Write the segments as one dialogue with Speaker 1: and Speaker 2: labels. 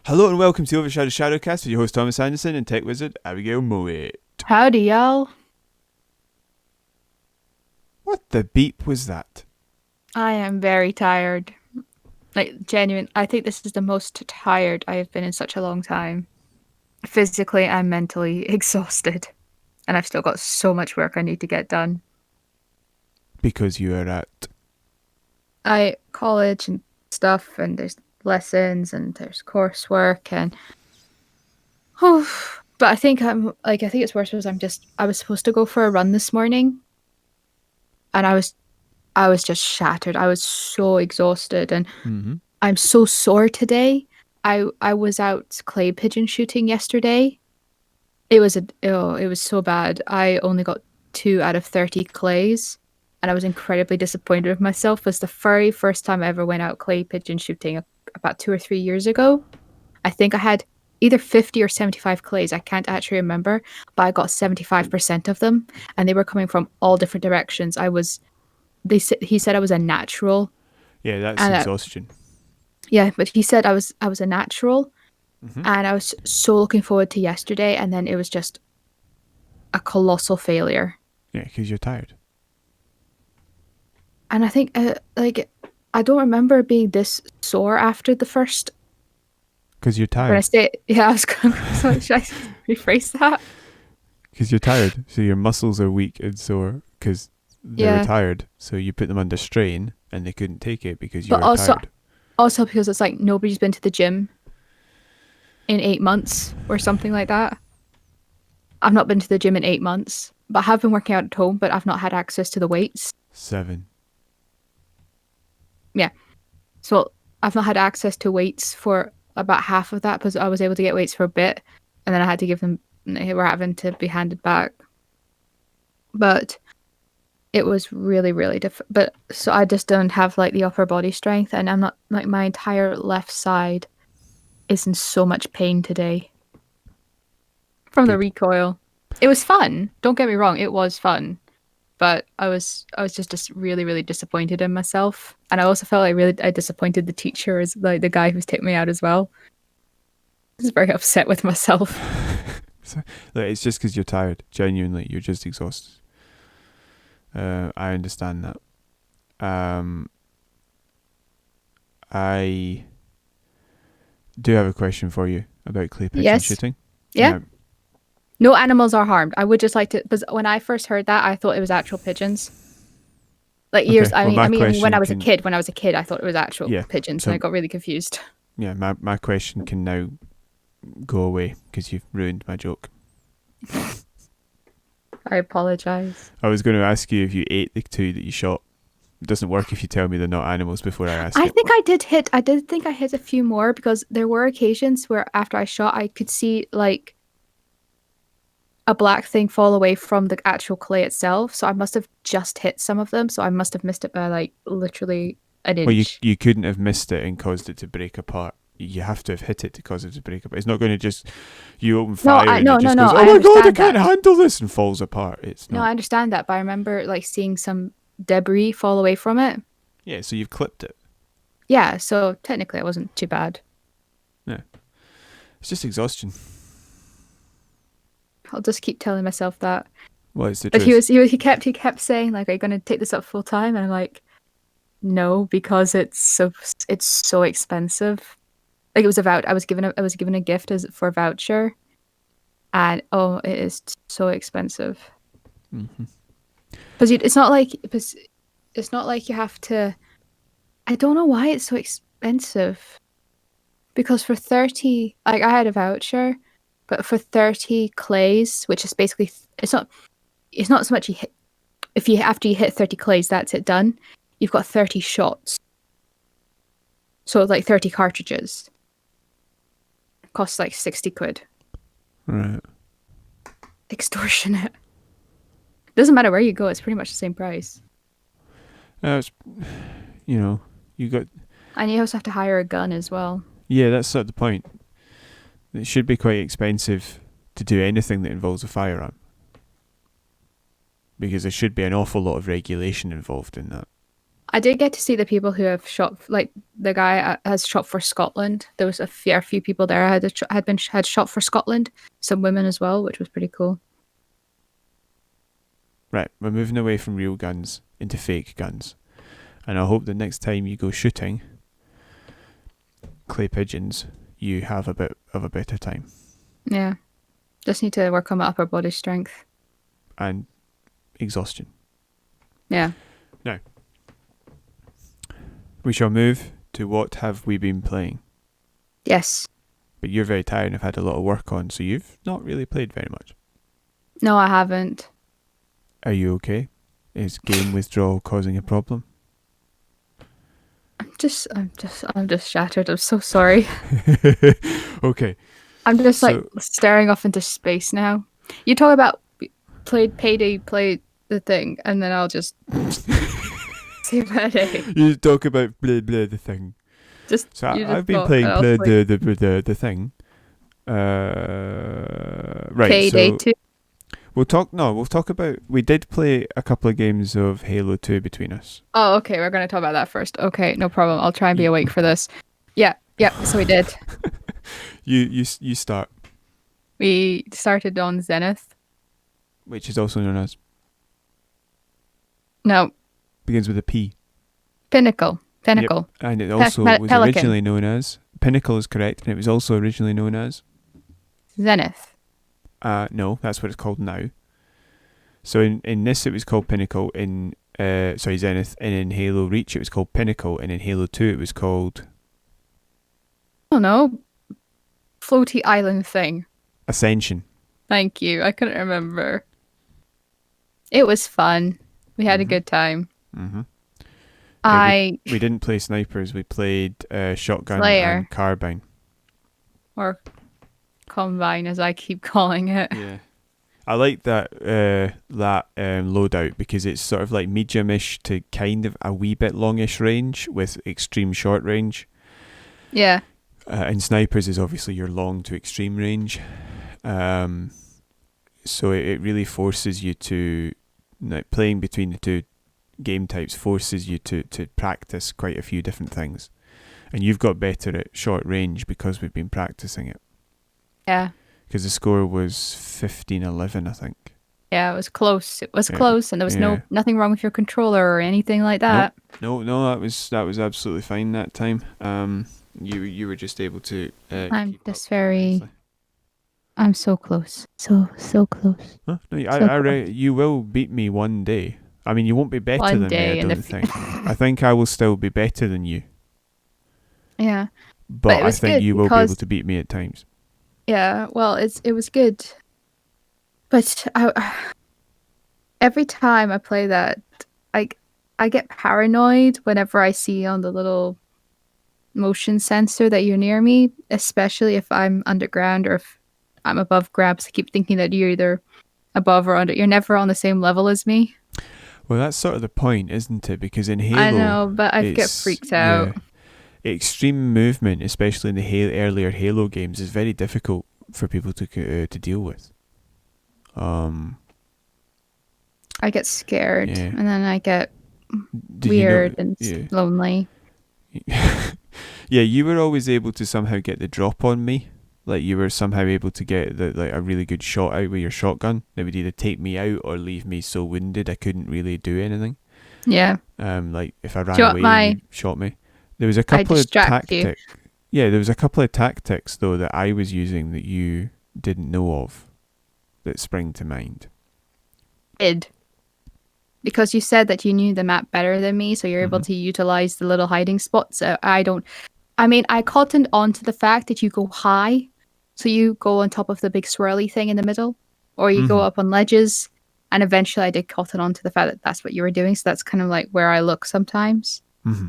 Speaker 1: Hello and welcome to OverShadow ShadowCast with your host Thomas Anderson and tech wizard Abigail Moet.
Speaker 2: Howdy, y'all.
Speaker 1: What the beep was that?
Speaker 2: I am very tired. Like, genuine. I think this is the most tired I have been in such a long time. Physically and mentally exhausted. And I've still got so much work I need to get done.
Speaker 1: Because you are at...
Speaker 2: College and stuff, and there's lessons, and there's coursework, and... But I think I think it's worse because I was supposed to go for a run this morning. And I was just shattered. I was so exhausted, and I'm so sore today. I was out clay pigeon shooting yesterday. It was so bad. I only got 2 out of 30 clays, and I was incredibly disappointed with myself. It was the very first time I ever went out clay pigeon shooting about 2 or 3 years ago. I think I had either 50 or 75 clays. I can't actually remember, but I got 75% of them, and they were coming from all different directions. He said I was a natural.
Speaker 1: Yeah, that's
Speaker 2: and
Speaker 1: exhaustion.
Speaker 2: Yeah, but he said I was a natural, and I was so looking forward to yesterday, and then it was just a colossal failure.
Speaker 1: Yeah, because you're tired.
Speaker 2: And I think I don't remember being this sore after the first.
Speaker 1: Because you're
Speaker 2: When I
Speaker 1: tired.
Speaker 2: stay, yeah, I was going. So should I rephrase that?
Speaker 1: Because you're tired, so your muscles are weak and sore because they were
Speaker 2: Yeah.
Speaker 1: tired. So you put them under strain and they couldn't take it because you
Speaker 2: But
Speaker 1: were tired.
Speaker 2: also because it's like nobody's been to the gym in 8 months or something like that. I've not been to the gym in 8 months, but I have been working out at home, but I've not had access to the weights.
Speaker 1: 7.
Speaker 2: Yeah. So I've not had access to weights for about half of that because I was able to get weights for a bit, and then I had to give them. They were having to be handed back. But it was really, really different. But so I just don't have like the upper body strength, and I'm not like my entire left side is in so much pain today from the
Speaker 1: Good.
Speaker 2: recoil. It was fun. Don't get me wrong, it was fun. But I was just really, really disappointed in myself, and I also felt like I disappointed the teacher, as like the guy who's taking me out as well. I was very upset with myself.
Speaker 1: Look, it's just because you're tired. Genuinely, you're just exhausted. I understand that. I do have a question for you about clay pigeon
Speaker 2: Yes.
Speaker 1: shooting.
Speaker 2: Yeah.
Speaker 1: Now,
Speaker 2: No animals are harmed. I would just like to, because when I first heard that, I thought it was actual pigeons. Like years,
Speaker 1: Okay, well, my
Speaker 2: when
Speaker 1: question
Speaker 2: I was a
Speaker 1: can-
Speaker 2: kid, I thought it was actual
Speaker 1: Yeah,
Speaker 2: pigeons,
Speaker 1: so-
Speaker 2: and I got really confused.
Speaker 1: yeah, my question can now go away because you've ruined my joke.
Speaker 2: I apologize.
Speaker 1: I was going to ask you if you ate the 2 that you shot. It doesn't work if you tell me they're not animals before I ask
Speaker 2: I
Speaker 1: it.
Speaker 2: think I did think I hit a few more because there were occasions where after I shot, I could see like a black thing fall away from the actual clay itself. So I must have just hit some of them. So I must have missed it by like literally an inch.
Speaker 1: Well, you couldn't have missed it and caused it to break apart. You have to have hit it to cause it to break apart. It's not going to just, you open fire and it just goes,
Speaker 2: I
Speaker 1: oh my god, I
Speaker 2: understand
Speaker 1: can't
Speaker 2: that.
Speaker 1: handle this, and falls apart. It's
Speaker 2: No,
Speaker 1: not.
Speaker 2: I understand that, but I remember like seeing some debris fall away from it.
Speaker 1: Yeah, so you've clipped it.
Speaker 2: Yeah, so technically it wasn't too bad.
Speaker 1: It's just exhaustion.
Speaker 2: I'll just keep telling myself that.
Speaker 1: Well, it's the
Speaker 2: But
Speaker 1: truth.
Speaker 2: he kept saying like, "Are you going to take this up full time?" And I'm like, "No, because it's so expensive." Like it was about I was given a gift as for a voucher, and oh, it is so expensive.
Speaker 1: Mm-hmm.
Speaker 2: Because it's not like you have to. I don't know why it's so expensive. Because for 30, like I had a voucher, but for 30 clays, which is basically it's not so much you hit if you after you hit 30 clays, that's it done. You've got 30 shots. So like 30 cartridges. It costs like 60 quid.
Speaker 1: Right.
Speaker 2: Extortionate. Doesn't matter where you go, it's pretty much the same price.
Speaker 1: It's, you got.
Speaker 2: And you also have to hire a gun as well.
Speaker 1: Yeah, that's sort of the point. It should be quite expensive to do anything that involves a firearm. Because there should be an awful lot of regulation involved in that.
Speaker 2: I did get to see the people who have shot, like the guy has shot for Scotland. There was a fair few people there had shot for Scotland, some women as well, which was pretty cool.
Speaker 1: Right, we're moving away from real guns into fake guns. And I hope the next time you go shooting clay pigeons, you have a bit of a better time.
Speaker 2: Yeah. Just need to work on my upper body strength.
Speaker 1: And exhaustion.
Speaker 2: Yeah.
Speaker 1: Now, we shall move to what have we been playing.
Speaker 2: Yes.
Speaker 1: But you're very tired and have had a lot of work on, so you've not really played very much.
Speaker 2: No, I haven't.
Speaker 1: Are you okay? Is game withdrawal causing a problem?
Speaker 2: I'm just shattered. I'm so sorry.
Speaker 1: Okay.
Speaker 2: I'm just staring off into space now. You talk about played the thing, and then I'll just say about it.
Speaker 1: You talk about the thing. I've been playing the thing. Right.
Speaker 2: Payday 2.
Speaker 1: We'll talk about. We did play a couple of games of Halo 2 between us.
Speaker 2: Oh, okay. We're going to talk about that first. Okay, no problem. I'll try and be awake for this. Yeah. So we did.
Speaker 1: You start.
Speaker 2: We started on Zenith,
Speaker 1: which is also known as.
Speaker 2: No.
Speaker 1: Begins with a P.
Speaker 2: Pinnacle.
Speaker 1: Yep. And it also was originally known as. Pinnacle is correct, and it was also originally known as.
Speaker 2: Zenith.
Speaker 1: No, that's what it's called now. So in this it was called Pinnacle, Zenith, and in Halo Reach it was called Pinnacle, and in Halo 2 it was called...
Speaker 2: I don't know. Floaty island thing.
Speaker 1: Ascension.
Speaker 2: Thank you. I couldn't remember. It was fun. We had a good time.
Speaker 1: Mm-hmm. We didn't play snipers, we played shotgun and carbine.
Speaker 2: Or... combine, as I keep calling it.
Speaker 1: Yeah, I like that loadout because it's sort of like medium-ish to kind of a wee bit longish range with extreme short range.
Speaker 2: Yeah.
Speaker 1: And snipers is obviously your long to extreme range. So it really forces you to, playing between the two game types forces you to practice quite a few different things. And you've got better at short range because we've been practicing it.
Speaker 2: Yeah.
Speaker 1: Because the score was 15-11, I think.
Speaker 2: Yeah, it was close. It was close, and there was nothing wrong with your controller or anything like that.
Speaker 1: No, that was absolutely fine that time. You were just able to.
Speaker 2: I'm so close. So close.
Speaker 1: Huh? No, you will beat me one day. I mean, you won't be better than me, I don't think. I think I will still be better than you.
Speaker 2: Yeah.
Speaker 1: But I think you will be able to beat me at times.
Speaker 2: Yeah, well, it was good, but every time I play that, I get paranoid whenever I see on the little motion sensor that you're near me, especially if I'm underground or if I'm above ground. I keep thinking that you're either above or under. You're never on the same level as me.
Speaker 1: Well, that's sort of the point, isn't it? Because in Halo,
Speaker 2: I know, but I get freaked out.
Speaker 1: Yeah. Extreme movement, especially in the earlier Halo games, is very difficult for people to deal with. I
Speaker 2: get scared, and then I get weird and lonely.
Speaker 1: Yeah, you were always able to somehow get the drop on me. Like you were somehow able to get a really good shot out with your shotgun that would either take me out or leave me so wounded I couldn't really do anything.
Speaker 2: Yeah.
Speaker 1: Like if I ran away, you shot me. There was a couple of tactics. Yeah, there was a couple of tactics though that I was using that you didn't know of that spring to mind.
Speaker 2: Because you said that you knew the map better than me, so you're able to utilize the little hiding spots. I cottoned on to the fact that you go high, so you go on top of the big swirly thing in the middle, or you go up on ledges, and eventually I did cotton on to the fact that that's what you were doing, so that's kind of like where I look sometimes.
Speaker 1: Mm-hmm.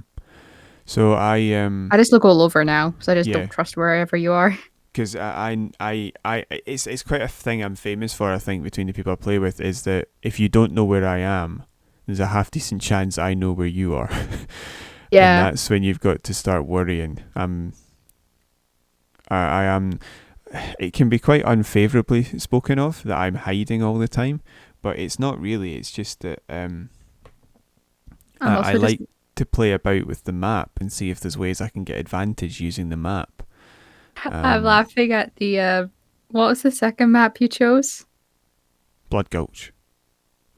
Speaker 1: So I
Speaker 2: just look all over now, so I just don't trust wherever you are.
Speaker 1: Because it's quite a thing I'm famous for, I think, between the people I play with, is that if you don't know where I am, there's a half decent chance I know where you are.
Speaker 2: Yeah.
Speaker 1: And that's when you've got to start worrying. I am. It can be quite unfavourably spoken of that I'm hiding all the time, but it's not really. It's just that I like to play about with the map and see if there's ways I can get advantage using the map.
Speaker 2: I'm laughing at the what was the second map you chose?
Speaker 1: Blood Gulch.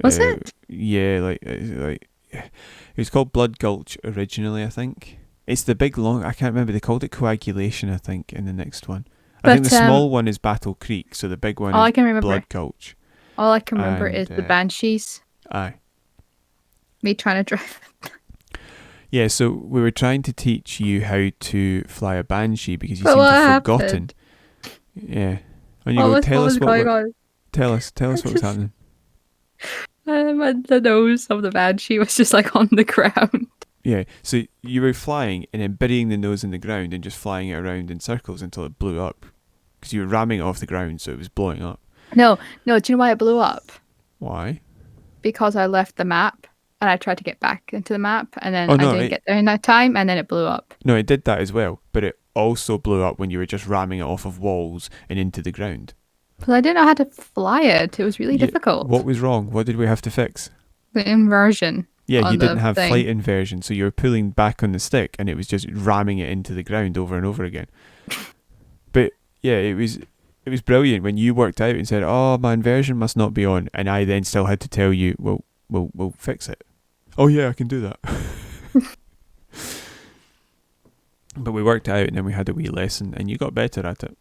Speaker 2: Was it?
Speaker 1: Yeah, like it was called Blood Gulch originally, I think. It's the big long. I can't remember. They called it Coagulation, I think, in the next one. I think the small one is Battle Creek, so the big one is Blood Gulch.
Speaker 2: All I can remember is the Banshees.
Speaker 1: Aye.
Speaker 2: Me trying to drive.
Speaker 1: Yeah, so we were trying to teach you how to fly a Banshee because you seem to have forgotten. Yeah. And you go, tell us what was happening.
Speaker 2: The nose of the Banshee was just like on the ground.
Speaker 1: Yeah, so you were flying and then burying the nose in the ground and just flying it around in circles until it blew up. Because you were ramming it off the ground, so it was blowing up.
Speaker 2: No, do you know why it blew up?
Speaker 1: Why?
Speaker 2: Because I left the map and I tried to get back into the map and then I didn't get there in that time and then it blew up.
Speaker 1: No, it did that as well, but it also blew up when you were just ramming it off of walls and into the ground.
Speaker 2: But I didn't know how to fly it. It was really difficult.
Speaker 1: What was wrong? What did we have to fix?
Speaker 2: The inversion.
Speaker 1: Yeah, you didn't have flight inversion, so you were pulling back on the stick and it was just ramming it into the ground over and over again. But yeah, it was brilliant when you worked out and said, "Oh, my inversion must not be on," and I then still had to tell you, "Well, we'll fix it." Oh yeah, I can do that. But we worked it out and then we had a wee lesson and you got better at it.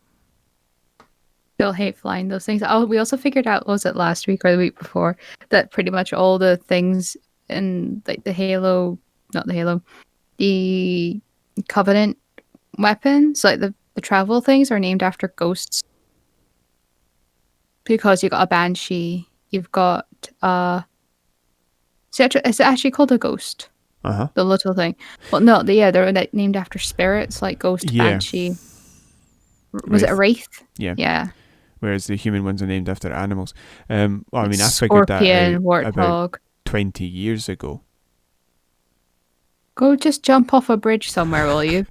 Speaker 2: Still hate flying those things. Oh, we also figured out, was it last week or the week before, that pretty much all the things in like the Covenant weapons, like the travel things, are named after ghosts. Because you got a Banshee, you've got it's actually called a ghost.
Speaker 1: Uh-huh.
Speaker 2: The little thing. Well, no, they're named after spirits, like ghost, Banshee. Was it a wraith?
Speaker 1: Yeah.
Speaker 2: Yeah.
Speaker 1: Whereas the human ones are named after animals. I figured that out
Speaker 2: warthog.
Speaker 1: About 20 years ago.
Speaker 2: Go just jump off a bridge somewhere, will you?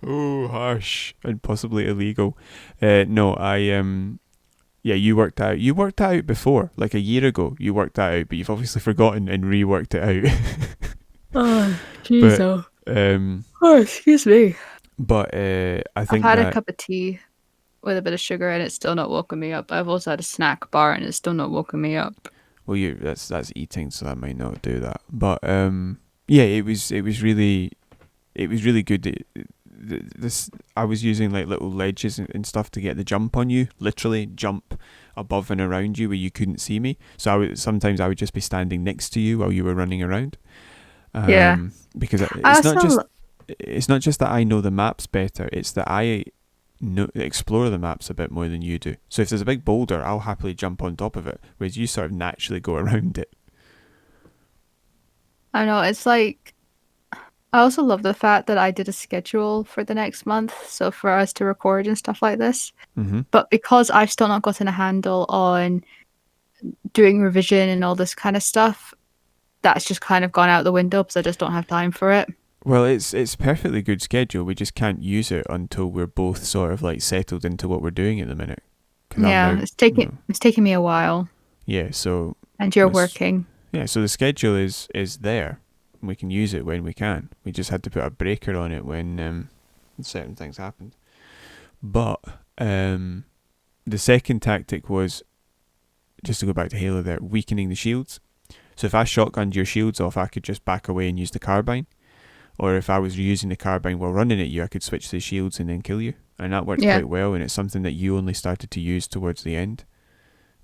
Speaker 1: Oh, harsh and possibly illegal. No, you worked out. You worked that out before, like a year ago. You worked that out, but you've obviously forgotten and reworked it out.
Speaker 2: Oh, jeez. Excuse me.
Speaker 1: But I think
Speaker 2: I've had a cup of tea with a bit of sugar and it's still not woken me up. I've also had a snack bar and it's still not woken me up. Well,
Speaker 1: that's eating, so that might not do that. But yeah, it was really good. I was using like little ledges and stuff to get the jump on you, literally jump above and around you where you couldn't see me. So sometimes I would just be standing next to you while you were running around. Because it's not just that I know the maps better, it's that I explore the maps a bit more than you do. So if there's a big boulder, I'll happily jump on top of it, whereas you sort of naturally go around it.
Speaker 2: I know, it's like, I also love the fact that I did a schedule for the next month, so for us to record and stuff like this.
Speaker 1: Mm-hmm.
Speaker 2: But because I've still not gotten a handle on doing revision and all this kind of stuff, that's just kind of gone out the window because I just don't have time for it.
Speaker 1: Well, it's perfectly good schedule. We just can't use it until we're both sort of like settled into what we're doing at the minute.
Speaker 2: Yeah, it's taking me a while.
Speaker 1: Yeah, so
Speaker 2: and you're working.
Speaker 1: Yeah, so the schedule is there. And we can use it when we can. We just had to put a breaker on it when certain things happened. But the second tactic was, just to go back to Halo there, weakening the shields. So if I shotgunned your shields off, I could just back away and use the carbine. Or if I was using the carbine while running at you, I could switch the shields and then kill you. And that worked quite well, and it's something that you only started to use towards the end.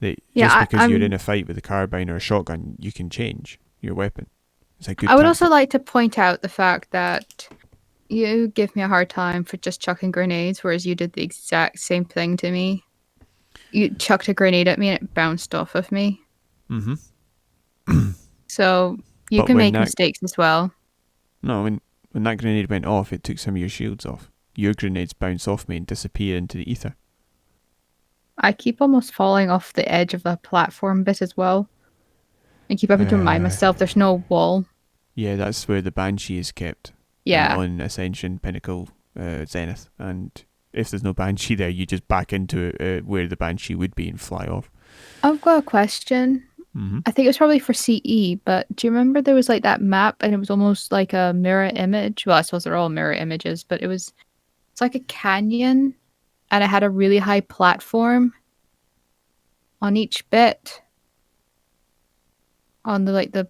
Speaker 1: Just because you're in a fight with a carbine or a shotgun, you can change your weapon. It's a good
Speaker 2: I would
Speaker 1: tactic.
Speaker 2: also like to point out the fact that you give me a hard time for just chucking grenades, whereas you did the exact same thing to me. You chucked a grenade at me and it bounced off of me.
Speaker 1: Mm-hmm.
Speaker 2: So you can make mistakes as well.
Speaker 1: No, when that grenade went off, it took some of your shields off. Your grenades bounce off me and disappear into the ether.
Speaker 2: I keep almost falling off the edge of the platform bit as well. I keep having to remind myself there's no wall. Yeah,
Speaker 1: that's where the Banshee is kept.
Speaker 2: Yeah.
Speaker 1: On Ascension, Pinnacle, Zenith. And if there's no Banshee there, you just back into where the Banshee would be and fly off.
Speaker 2: I've got a question. I think it was probably for CE, but do you remember there was like that map and it was almost like a mirror image? Well, I suppose they're all mirror images, but it's like a canyon and it had a really high platform on each bit on the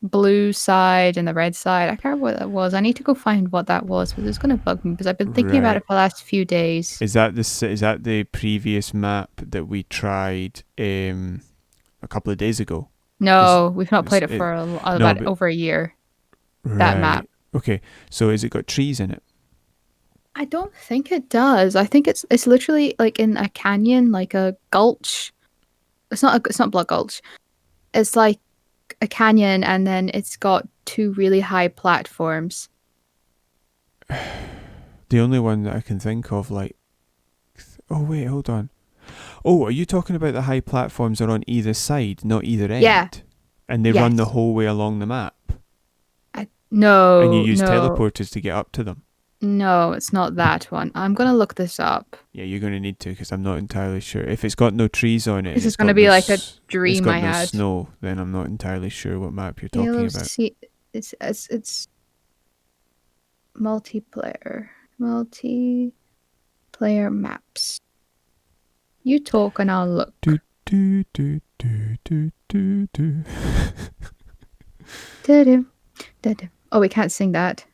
Speaker 2: blue side and the red side. I can't remember what that was. I need to go find what that was because it's going to bug me because I've been thinking about
Speaker 1: Right.
Speaker 2: it for the last few days.
Speaker 1: Is that the previous map that we tried a couple of days ago?
Speaker 2: No, we've not played it
Speaker 1: It
Speaker 2: for
Speaker 1: no,
Speaker 2: about
Speaker 1: but
Speaker 2: over a year. That map.
Speaker 1: right. Okay. So is it got trees in it?
Speaker 2: I don't think it does. I think it's literally like in a canyon, like a gulch. It's not Blood Gulch. It's like a canyon, and then it's got two really high platforms.
Speaker 1: The only one that I can think of, like, oh wait, hold on. Oh, are you talking about the high platforms are on either side, not either end?
Speaker 2: Yeah.
Speaker 1: And they run the
Speaker 2: Yes.
Speaker 1: whole way along the map, and you
Speaker 2: No,
Speaker 1: use
Speaker 2: no,
Speaker 1: teleporters to get up to them.
Speaker 2: no. It's not that one. I'm gonna look this up.
Speaker 1: Yeah, you're going to need to because I'm not entirely sure. If it's got no trees on it and
Speaker 2: This is gonna be like a
Speaker 1: it's
Speaker 2: dream
Speaker 1: got
Speaker 2: I
Speaker 1: no
Speaker 2: had.
Speaker 1: snow, then I'm not entirely sure what map you're talking
Speaker 2: Halo
Speaker 1: about.
Speaker 2: C. It's multiplayer maps. You talk and I'll look.
Speaker 1: Do do do do do do do.
Speaker 2: Da-dum, da-dum. Oh, we can't sing that.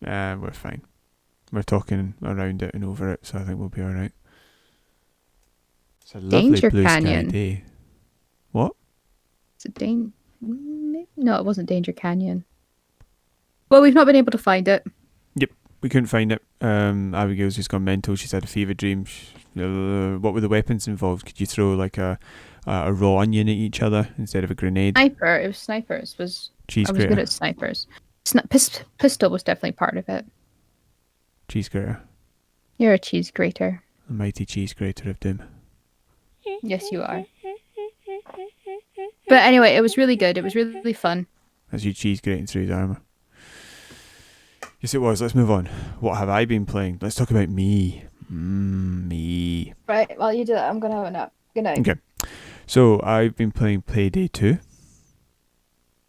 Speaker 1: We're fine. We're talking around it and over it, so I think we'll be all right. It's a lovely
Speaker 2: Danger
Speaker 1: blue
Speaker 2: Canyon.
Speaker 1: sky day. What?
Speaker 2: Is it No, it wasn't Danger Canyon. Well, we've not been able to find it.
Speaker 1: Yep, we couldn't find it. Abigail's just gone mental. She's had a fever dream. What were the weapons involved? Could you throw like a raw onion at each other instead of a grenade?
Speaker 2: Sniper. It was snipers.
Speaker 1: Cheese
Speaker 2: I was
Speaker 1: grater.
Speaker 2: good at snipers. Pistol was definitely part of it.
Speaker 1: Cheese grater.
Speaker 2: You're a cheese grater.
Speaker 1: The mighty cheese grater of doom.
Speaker 2: Yes, you are. But anyway, it was really good. It was really fun.
Speaker 1: As you cheese grating through his armour. Yes, it was. Let's move on. What have I been playing? Let's talk about me. Me.
Speaker 2: Right, while you do that, I'm going to have a nap. Good night.
Speaker 1: Okay. So, I've been playing Payday 2.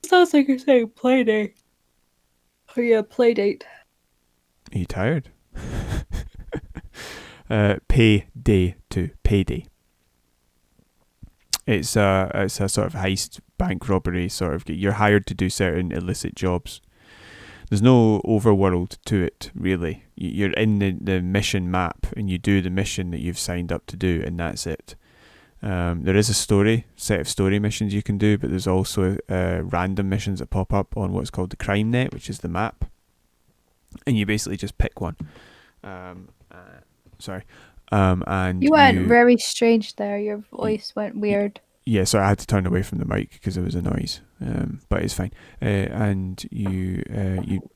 Speaker 2: Sounds like you're saying Playdate. Oh yeah, Playdate.
Speaker 1: Are you tired? Payday 2. Payday. It's a sort of heist, bank robbery sort of. You're hired to do certain illicit jobs. There's no overworld to it, really. You're in the mission map and you do the mission that you've signed up to do, and that's it. There is a set of story missions you can do, but there's also random missions that pop up on what's called the crime net, which is the map. And you basically just pick one. And
Speaker 2: You went very strange there. Your voice went weird.
Speaker 1: Yeah, so I had to turn away from the mic because there was a noise, but it's fine. And you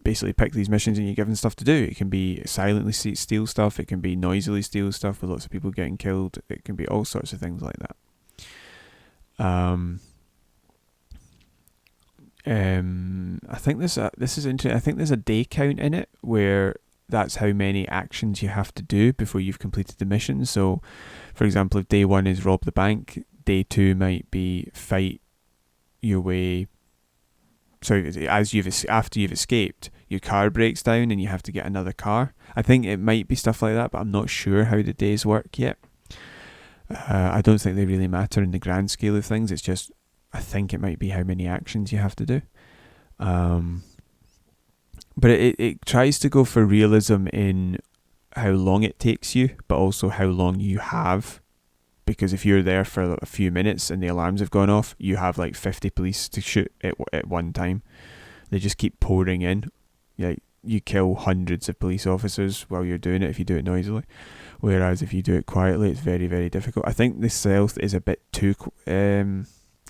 Speaker 1: basically pick these missions and you're given stuff to do. It can be silently steal stuff. It can be noisily steal stuff with lots of people getting killed. It can be all sorts of things like that. I think this is interesting. I think there's a day count in it where that's how many actions you have to do before you've completed the mission. So, for example, if day 1 is rob the bank, day 2 might be fight your way. So after you've escaped, your car breaks down and you have to get another car. I think it might be stuff like that, but I'm not sure how the days work yet. I don't think they really matter in the grand scale of things. It's just, I think it might be how many actions you have to do. But it tries to go for realism in how long it takes you, but also how long you have. Because if you're there for a few minutes and the alarms have gone off, you have like 50 police to shoot at one time. They just keep pouring in. You kill hundreds of police officers while you're doing it if you do it noisily. Whereas if you do it quietly, it's very, very difficult. I think the stealth is a bit too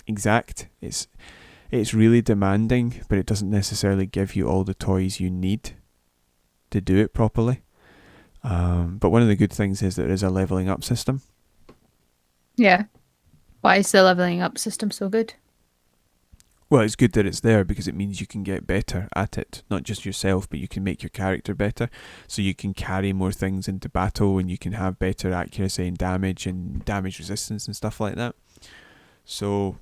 Speaker 1: exact. It's really demanding, but it doesn't necessarily give you all the toys you need to do it properly. But one of the good things is that there is a leveling up system.
Speaker 2: Yeah. Why is the leveling up system so good?
Speaker 1: Well, it's good that it's there because it means you can get better at it. Not just yourself, but you can make your character better. So you can carry more things into battle and you can have better accuracy and damage resistance and stuff like that. So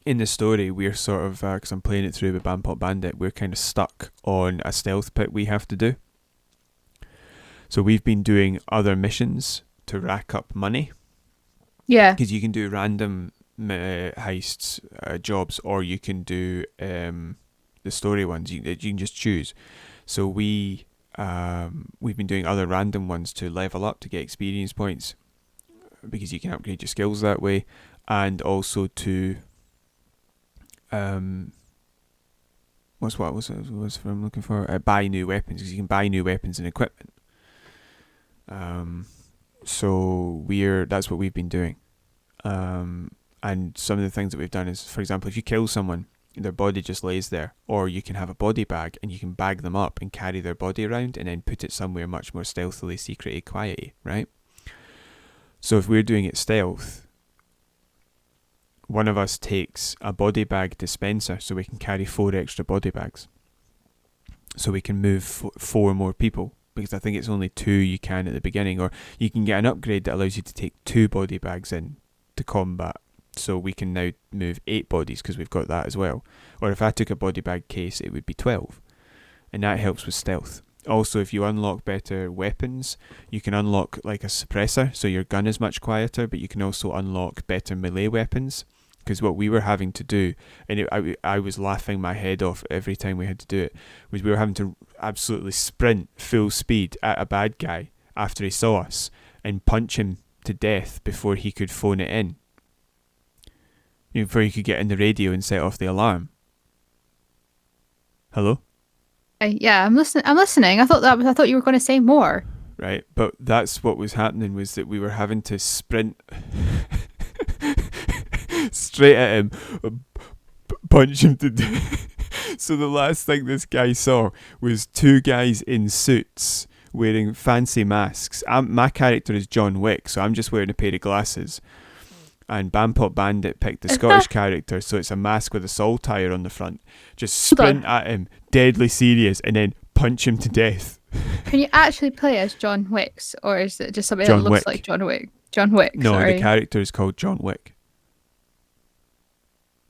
Speaker 1: in the story, we're sort of, because I'm playing it through with Bampot Bandit, we're kind of stuck on a stealth pit we have to do. So we've been doing other missions to rack up money.
Speaker 2: Yeah.
Speaker 1: Because you can do random heists, jobs, or you can do the story ones. You can just choose. So we've been doing other random ones to level up, to get experience points, because you can upgrade your skills that way, and also to what's I'm looking for? Buy new weapons, because you can buy new weapons and equipment. So that's what we've been doing. And some of the things that we've done is, for example, if you kill someone, their body just lays there, or you can have a body bag and you can bag them up and carry their body around and then put it somewhere much more stealthily, secretly, quietly, right? So if we're doing it stealth, one of us takes a body bag dispenser so we can carry 4 extra body bags. So we can move 4 more people, because I think it's only 2 you can at the beginning, or you can get an upgrade that allows you to take 2 body bags in to combat. So we can now move 8 bodies because we've got that as well. Or if I took a body bag case, it would be 12. And that helps with stealth. Also, if you unlock better weapons, you can unlock like a suppressor, so your gun is much quieter, but you can also unlock better melee weapons. Because what we were having to do, and I was laughing my head off every time we had to do it, was we were having to absolutely sprint full speed at a bad guy after he saw us and punch him to death before he could phone it in. Before he could get in the radio and set off the alarm. Hello?
Speaker 2: Yeah, I'm listening. I thought you were going to say more.
Speaker 1: Right, but that's what was happening, was that we were having to sprint straight at him, punch him to death. So the last thing this guy saw was 2 guys in suits wearing fancy masks. My character is John Wick, so I'm just wearing a pair of glasses. And Bampot Bandit picked the Scottish character, so it's a mask with a soul tire on the front. Just sprint at him, deadly serious, and then punch him to death.
Speaker 2: Can you actually play as John Wicks, or is it just somebody
Speaker 1: John
Speaker 2: that looks
Speaker 1: Wick.
Speaker 2: like John Wick? John Wick.
Speaker 1: No,
Speaker 2: sorry.
Speaker 1: the character is called John Wick.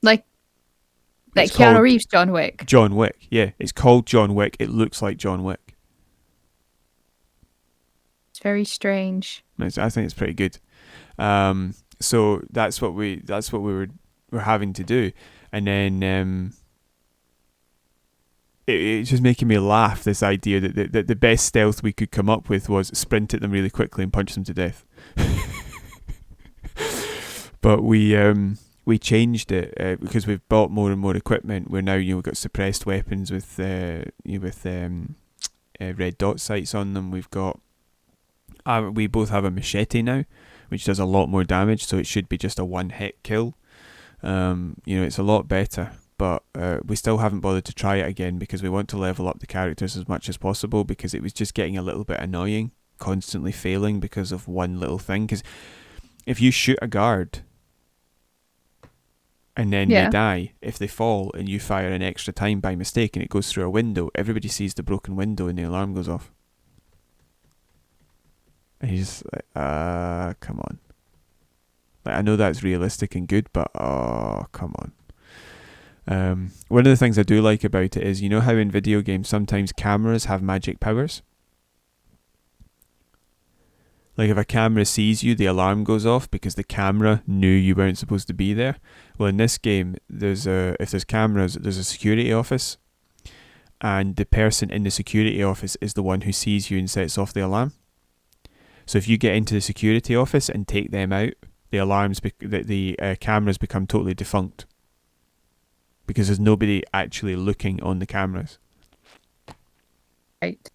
Speaker 2: Like
Speaker 1: It's
Speaker 2: Keanu
Speaker 1: called
Speaker 2: Reeves, John Wick.
Speaker 1: John Wick, yeah. It's called John Wick. It looks like John Wick.
Speaker 2: It's very strange.
Speaker 1: I think it's pretty good. So that's what we were having to do, and then it's just making me laugh, this idea that the best stealth we could come up with was sprint at them really quickly and punch them to death. But we changed it because we've bought more and more equipment. We're now we've got suppressed weapons with red dot sights on them. We've got we both have a machete now, which does a lot more damage, so it should be just a 1-hit kill. It's a lot better, but we still haven't bothered to try it again because we want to level up the characters as much as possible, because it was just getting a little bit annoying, constantly failing because of one little thing. Because if you shoot a guard and then they die, if they fall and you fire an extra time by mistake and it goes through a window, everybody sees the broken window and the alarm goes off. And he's just like, come on. Like, I know that's realistic and good, but come on. One of the things I do like about it is, you know how in video games sometimes cameras have magic powers? Like if a camera sees you, the alarm goes off because the camera knew you weren't supposed to be there. Well, in this game, if there's cameras, there's a security office, and the person in the security office is the one who sees you and sets off the alarm. So if you get into the security office and take them out, the cameras become totally defunct because there's nobody actually looking on the cameras.
Speaker 2: Right.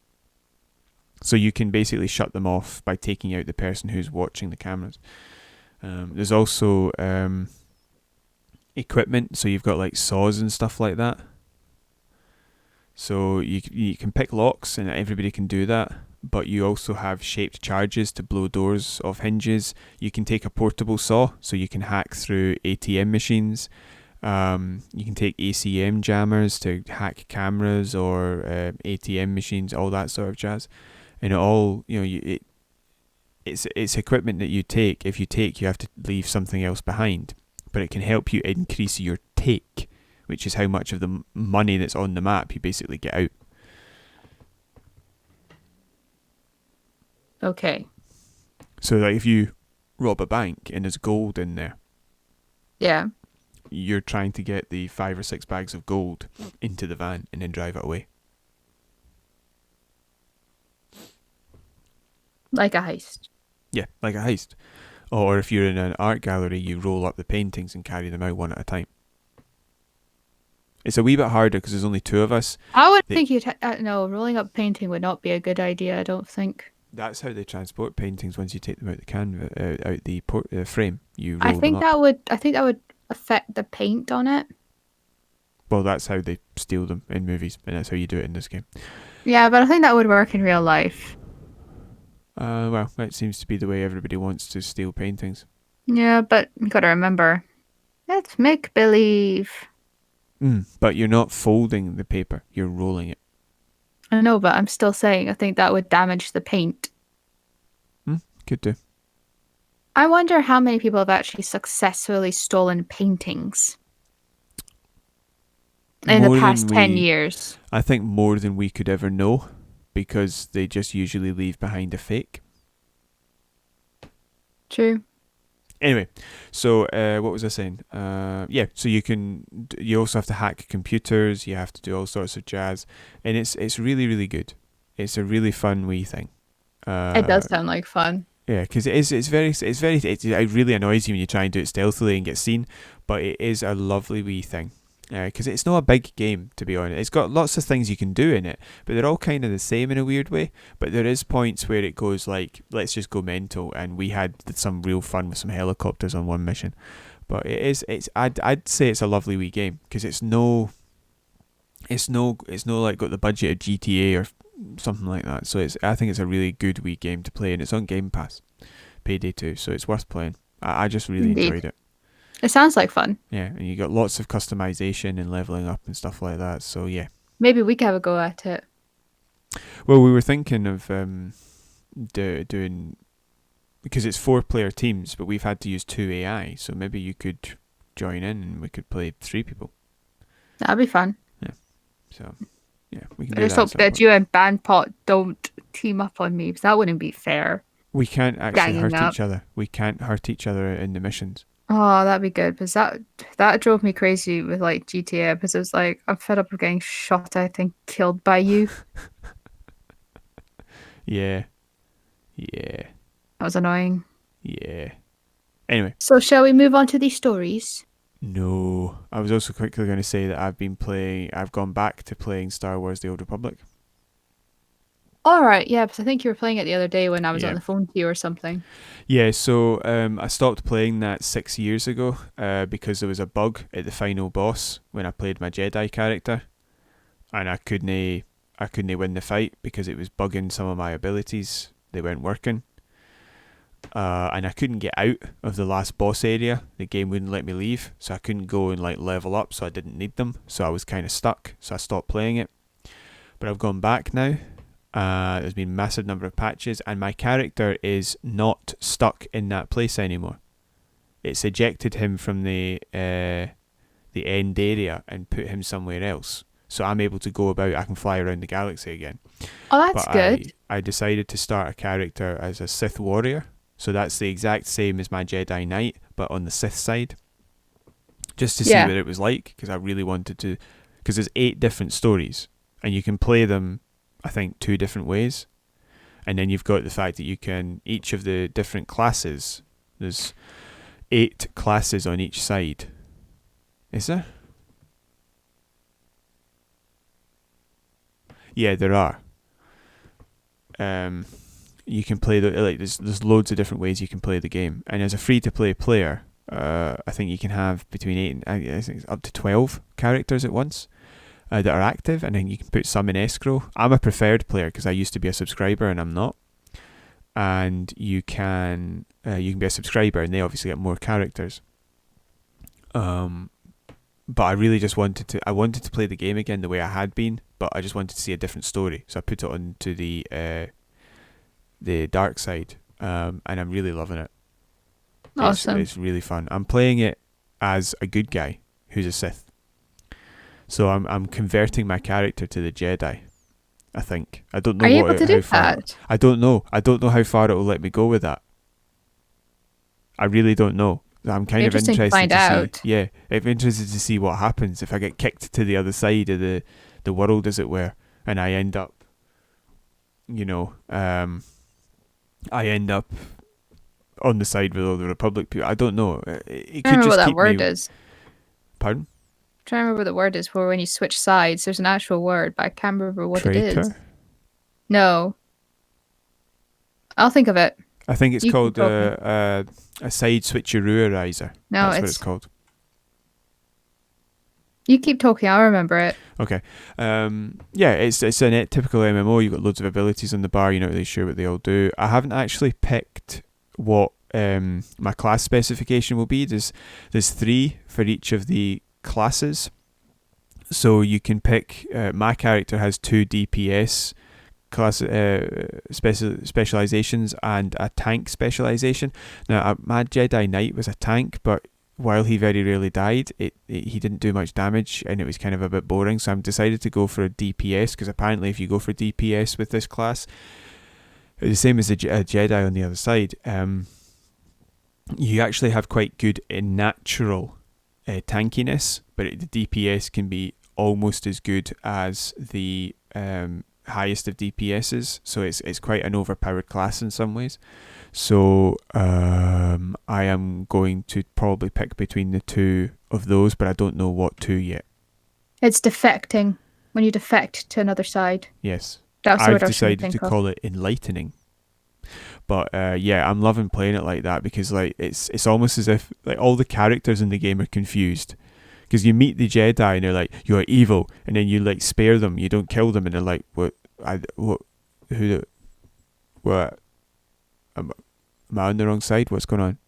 Speaker 1: So you can basically shut them off by taking out the person who's watching the cameras. There's also equipment, so you've got like saws and stuff like that. So you can pick locks, and everybody can do that. But you also have shaped charges to blow doors off hinges. You can take a portable saw, so you can hack through ATM machines. You can take ACM jammers to hack cameras or ATM machines, all that sort of jazz. And it all, it's equipment that you take. If you take, you have to leave something else behind. but it can help you increase your take, which is how much of the money that's on the map you basically get out.
Speaker 2: Okay.
Speaker 1: So like if you rob a bank and there's gold in there,
Speaker 2: Yeah.
Speaker 1: you're trying to get the 5 or 6 bags of gold into the van and then drive it away.
Speaker 2: Like a heist.
Speaker 1: Yeah, like a heist. Or if you're in an art gallery, you roll up the paintings and carry them out one at a time. It's a wee bit harder because there's only 2 of us.
Speaker 2: I would think you'd... no, rolling up painting would not be a good idea, I don't think.
Speaker 1: That's how they transport paintings once you take them out the canvas, out the frame. You roll
Speaker 2: I
Speaker 1: them
Speaker 2: think
Speaker 1: up.
Speaker 2: that would affect the paint on it.
Speaker 1: Well, that's how they steal them in movies, and that's how you do it in this game.
Speaker 2: Yeah, but I think that would work in real life.
Speaker 1: Well, that seems to be the way everybody wants to steal paintings.
Speaker 2: Yeah, but you gotta remember, it's make believe.
Speaker 1: But you're not folding the paper, you're rolling it.
Speaker 2: I know, but I'm still saying I think that would damage the paint.
Speaker 1: Could do.
Speaker 2: I wonder how many people have actually successfully stolen paintings in the past 10 years.
Speaker 1: I think more than we could ever know, because they just usually leave behind a fake.
Speaker 2: True.
Speaker 1: Anyway, so what was I saying? Yeah, so you also have to hack computers, you have to do all sorts of jazz, and it's really, really good. It's a really fun wee thing.
Speaker 2: It does sound like fun.
Speaker 1: Yeah, because it really annoys you when you try and do it stealthily and get seen, but it is a lovely wee thing. Because it's not a big game, to be honest. It's got lots of things you can do in it, but they're all kind of the same in a weird way. But there is points where it goes like, let's just go mental, and we had some real fun with some helicopters on one mission. But I'd say it's a lovely wee game, because it's no like got the budget of GTA or something like that. So I think it's a really good wee game to play, and it's on Game Pass, Payday 2, so it's worth playing. I just really enjoyed it.
Speaker 2: It sounds like fun.
Speaker 1: Yeah, and you got lots of customization and leveling up and stuff like that. So yeah,
Speaker 2: maybe we can have a go at it.
Speaker 1: Well, we were thinking of doing, because it's 4-player teams, but we've had to use 2 AI. So maybe you could join in and we could play 3 people.
Speaker 2: That'd be fun.
Speaker 1: Yeah. So yeah, we can.
Speaker 2: I just hope that you and Bandpot don't team up on me, because that wouldn't be fair.
Speaker 1: We can't actually hurt each other. We can't hurt each other in the missions.
Speaker 2: Oh, that'd be good, because that drove me crazy with like GTA, because it was like, I'm fed up of getting shot at and killed by you.
Speaker 1: Yeah. That
Speaker 2: was annoying.
Speaker 1: Yeah. Anyway.
Speaker 2: So shall we move on to these stories?
Speaker 1: No. I was also quickly going to say that I've gone back to playing Star Wars The Old Republic.
Speaker 2: Alright, yeah, because I think you were playing it the other day when I was on the phone to you or something.
Speaker 1: Yeah, so I stopped playing that 6 years ago because there was a bug at the final boss when I played my Jedi character, and I couldn't win the fight because it was bugging some of my abilities. They weren't working. And I couldn't get out of the last boss area. The game wouldn't let me leave, so I couldn't go and like level up, so I didn't need them. So I was kind of stuck, so I stopped playing it. But I've gone back now. There's been a massive number of patches, and my character is not stuck in that place anymore. It's ejected him from the end area and put him somewhere else. So I'm able to go about. I can fly around the galaxy again.
Speaker 2: Oh, that's good.
Speaker 1: I decided to start a character as a Sith warrior. So that's the exact same as my Jedi Knight, but on the Sith side. Just to see what it was like, because I really wanted to. Because there's 8 different stories, and you can play them, I think, 2 different ways. And then you've got the fact that you can, each of the different classes, there's 8 classes on each side. Is there? Yeah, there are. You can play there's loads of different ways you can play the game, and as a free-to-play player, I think you can have between 8 and I think it's up to 12 characters at once that are active, and then you can put some in escrow. I'm a preferred player because I used to be a subscriber and I'm not. And you can be a subscriber, and they obviously get more characters. But I really just wanted to play the game again the way I had been, but I just wanted to see a different story, so I put it onto the dark side, and I'm really loving it.
Speaker 2: Awesome.
Speaker 1: It's really fun. I'm playing it as a good guy who's a Sith. So I'm converting my character to the Jedi. I think. I don't know
Speaker 2: Are you able to
Speaker 1: how
Speaker 2: do
Speaker 1: far.
Speaker 2: that?
Speaker 1: I don't know. I don't know how far it will let me go with that. I really don't know. I'm kind of
Speaker 2: Interesting to
Speaker 1: interested
Speaker 2: find
Speaker 1: to see.
Speaker 2: out.
Speaker 1: Yeah, I'm interested to see what happens if I get kicked to the other side of the world, as it were, and I end up, I end up on the side with all the Republic people. I don't know. It
Speaker 2: I don't
Speaker 1: could
Speaker 2: remember what
Speaker 1: just
Speaker 2: that
Speaker 1: keep
Speaker 2: word
Speaker 1: me.
Speaker 2: is.
Speaker 1: Pardon?
Speaker 2: I'm trying to remember what the word is for when you switch sides. There's an actual word, but I can't remember what it is.
Speaker 1: Traitor?
Speaker 2: No. I'll think of it.
Speaker 1: I think it's
Speaker 2: You keep
Speaker 1: called
Speaker 2: talking.
Speaker 1: a side switcherooizer.
Speaker 2: No,
Speaker 1: That's what it's called.
Speaker 2: You keep talking, I'll remember it.
Speaker 1: Okay. Yeah, it's a typical MMO. You've got loads of abilities on the bar. You're not really sure what they all do. I haven't actually picked what my class specification will be. There's 3 for each of the classes. So you can pick. My character has 2 DPS class specializations and a tank specialization. Now, my Jedi Knight was a tank, but while he very rarely died, he didn't do much damage, and it was kind of a bit boring. So I've decided to go for a DPS, because apparently if you go for DPS with this class, it's the same as a Jedi on the other side. You actually have quite good natural tankiness, but the DPS can be almost as good as the highest of DPSs, so it's quite an overpowered class in some ways. So I am going to probably pick between the 2 of those, but I don't know what 2 yet.
Speaker 2: It's defecting. When you defect to another side.
Speaker 1: Yes.
Speaker 2: That's
Speaker 1: I've
Speaker 2: what I was trying to
Speaker 1: decided
Speaker 2: think
Speaker 1: to
Speaker 2: of.
Speaker 1: call it enlightening. But yeah, I'm loving playing it like that, because like it's almost as if like all the characters in the game are confused. Because you meet the Jedi and they're like, "You are evil," and then you like spare them, you don't kill them, and they're like, "What? What? Am I on the wrong side? What's going on?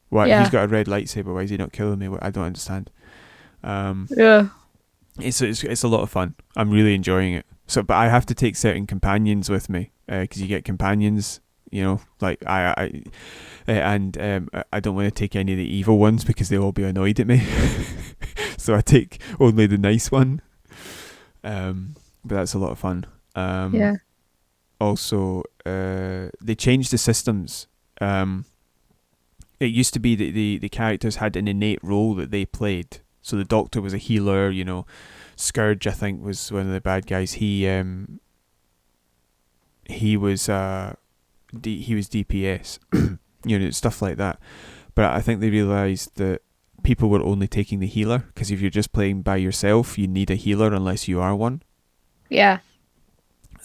Speaker 1: What?
Speaker 2: Yeah.
Speaker 1: He's got a red lightsaber. Why is he not killing me? I don't understand."
Speaker 2: Yeah.
Speaker 1: It's a lot of fun. I'm really enjoying it. So, but I have to take certain companions with me, because you get companions. Like I don't want to take any of the evil ones, because they'll all be annoyed at me. So I take only the nice one. But that's a lot of fun.
Speaker 2: Yeah.
Speaker 1: Also, they changed the systems. It used to be that the characters had an innate role that they played. So the Doctor was a healer. Scourge, I think, was one of the bad guys. He was he was DPS, stuff like that. But I think they realised that people were only taking the healer, because if you're just playing by yourself, you need a healer unless you are one.
Speaker 2: Yeah.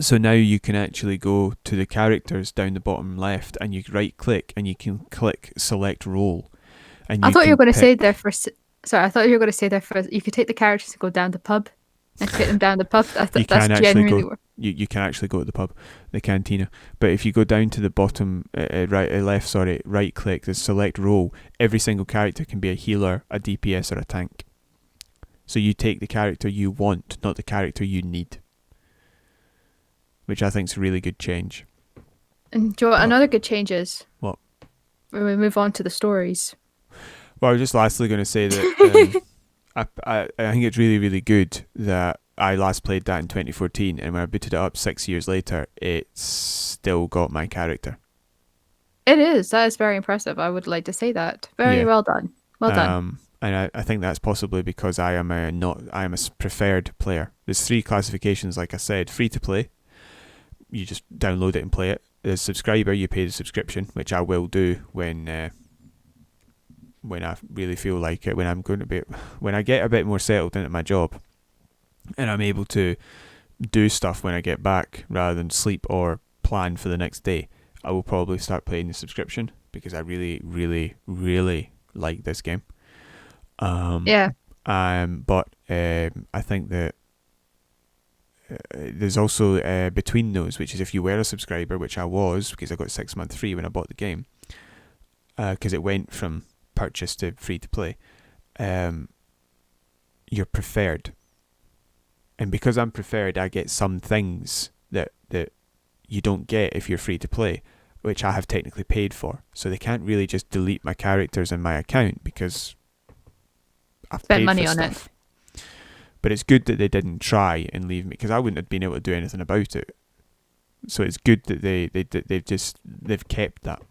Speaker 1: So now you can actually go to the characters down the bottom left, and you right click and you can click select role. And
Speaker 2: I thought you were going to
Speaker 1: pick...
Speaker 2: say there for. Sorry, I thought you were going to say there for. You could take the characters and go down the pub and take them down the pub. I thought that's genuinely
Speaker 1: go. You can actually go to the pub, the cantina. But if you go down to the bottom left, right click, there's select role. Every single character can be a healer, a DPS, or a tank. So you take the character you want, not the character you need. Which I think is a really good change.
Speaker 2: And do you know what another good change is?
Speaker 1: What?
Speaker 2: When we move on to the stories.
Speaker 1: Well, I was just lastly going to say that I think it's really, really good that I last played that in 2014, and when I booted it up 6 years later, it's still got my character.
Speaker 2: It is. That is very impressive. I would like to say that. Very well done. Well done.
Speaker 1: And I think that's possibly because I am a preferred player. There's 3 classifications, like I said. Free to play. You just download it and play it. There's subscriber, you pay the subscription, which I will do when I really feel like it, when I get a bit more settled into my job, and I'm able to do stuff when I get back rather than sleep or plan for the next day. I will probably start playing the subscription, because I really, really, really like this game.
Speaker 2: Yeah.
Speaker 1: But I think that there's also between those, which is if you were a subscriber, which I was, because I got 6 months free when I bought the game, because it went from purchase to free to play. You're preferred, and because I'm preferred, I get some things that you don't get if you're free to play. which I have technically paid for. So they can't really just delete my characters in my account because I've
Speaker 2: Spent
Speaker 1: paid
Speaker 2: money
Speaker 1: for
Speaker 2: on
Speaker 1: stuff. But it's good that they didn't try and leave me, because I wouldn't have been able to do anything about it. So it's good that they've kept that.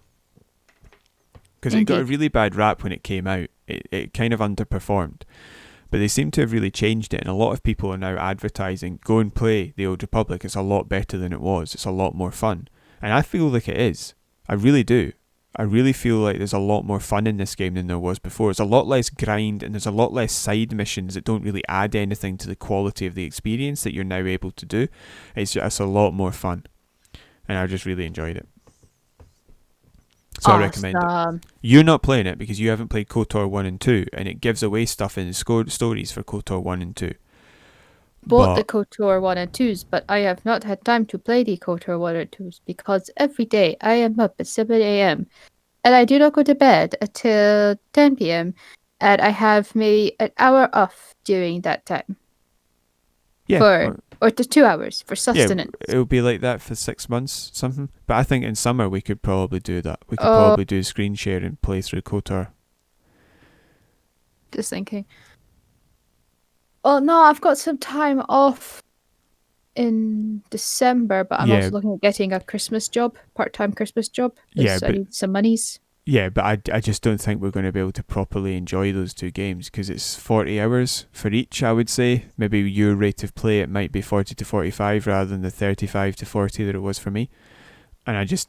Speaker 1: Because it got a really bad rap when it came out. It kind of underperformed. But they seem to have really changed it, and a lot of people are now advertising, go and play the Old Republic, it's a lot better than it was, it's a lot more fun. And I feel like it is. I really do. I really feel like there's a lot more fun in this game than there was before. It's a lot less grind, and there's a lot less side missions that don't really add anything to the quality of the experience that you're now able to do. It's just a lot more fun. And I just really enjoyed it. So I recommend it. You're not playing it because you haven't played KOTOR 1 and 2, and it gives away stuff in the stories for KOTOR 1 and 2.
Speaker 2: Bought the KOTOR 1 and 2s, but I have not had time to play the KOTOR 1 and 2s because every day I am up at 7 a.m. and I do not go to bed until 10 p.m. and I have maybe an hour off during that time.
Speaker 1: Yeah.
Speaker 2: Or to 2 hours for sustenance.
Speaker 1: Yeah, it would be like that for 6 months, something. But I think in summer we could probably do that. We could probably do screen share and play through KOTOR.
Speaker 2: Just thinking. Oh no, I've got some time off in December, but I'm also looking at getting a Christmas job, part-time Christmas job. Yeah, but I need some monies.
Speaker 1: Yeah, but I just don't think we're going to be able to properly enjoy those two games because it's 40 hours for each, I would say. Maybe your rate of play, it might be 40 to 45 rather than the 35 to 40 that it was for me. And I just...